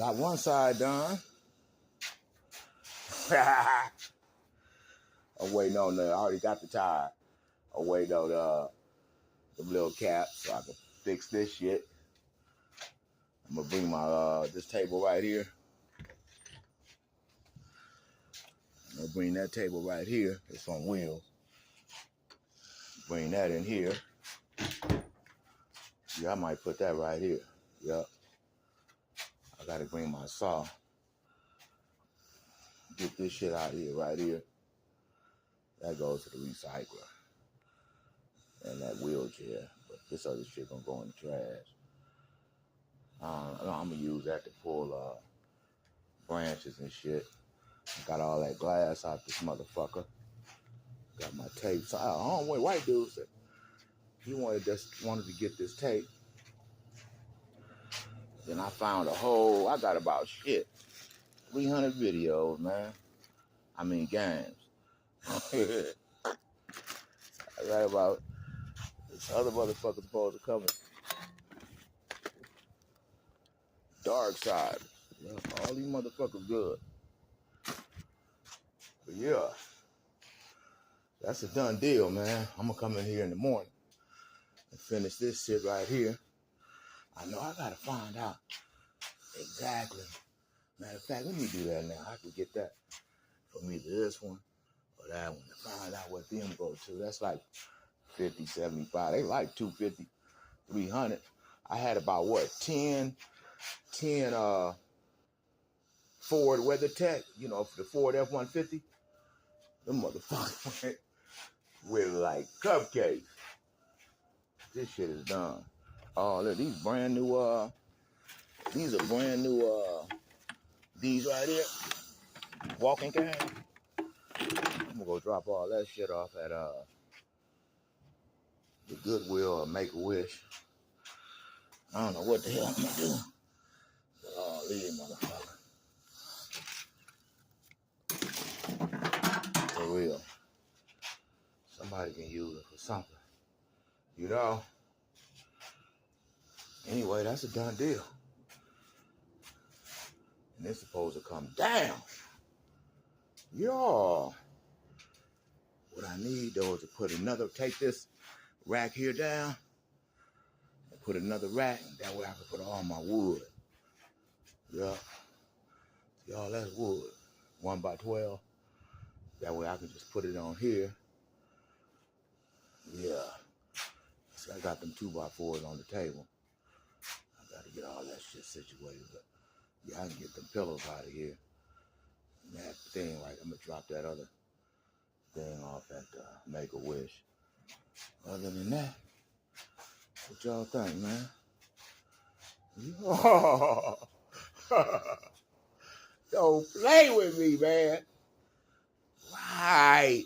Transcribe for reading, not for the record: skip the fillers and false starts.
Got one side done. I'm waiting on I already got the tire. I'm waiting on the little cap so I can fix this shit. I'm gonna bring my this table right here. I'm gonna bring that table right here. It's on wheels. Bring that in here. Yeah, I might put that right here. Yep. I gotta bring my saw. Get this shit out here, right here. That goes to the recycler. And that wheelchair. But this other shit gonna go in the trash. I'm gonna use that to pull branches and shit. Got all that glass out this motherfucker. Got my tape. So white dude said he wanted to get this tape. Then I found I got about 300 videos, man. I mean games. I got about this other motherfucker supposed to come in. Dark side. Yeah, all these motherfuckers good. But yeah, that's a done deal, man. I'm gonna come in here in the morning and finish this shit right here. I know I gotta find out exactly. Matter of fact, let me do that now. I can get that from either this one or that one to find out what them go to. That's like 50, 75. They like 250, 300. I had about 10 Ford WeatherTech, for the Ford F-150. Them motherfuckers went with like cupcakes. This shit is done. Oh, look, these brand new, these are brand new, these right here, walking cane. I'm gonna go drop all that shit off at, the Goodwill or Make-A-Wish. I don't know what the hell I'm gonna do. Oh, these motherfuckers. For real. Somebody can use it for something. Anyway, that's a done deal. And it's supposed to come down. Y'all. What I need though is to take this rack here down and put another rack. That way I can put all my wood. Yeah. Y'all, that's wood. 1x12. That way I can just put it on here. Yeah. See, I got them 2x4s on the table. I got to get all that shit situated. But yeah, I can get them pillows out of here. And that thing, right, I'm going to drop that other thing off at Make-A-Wish. Other than that, what y'all think, man? Don't play with me, man. Right.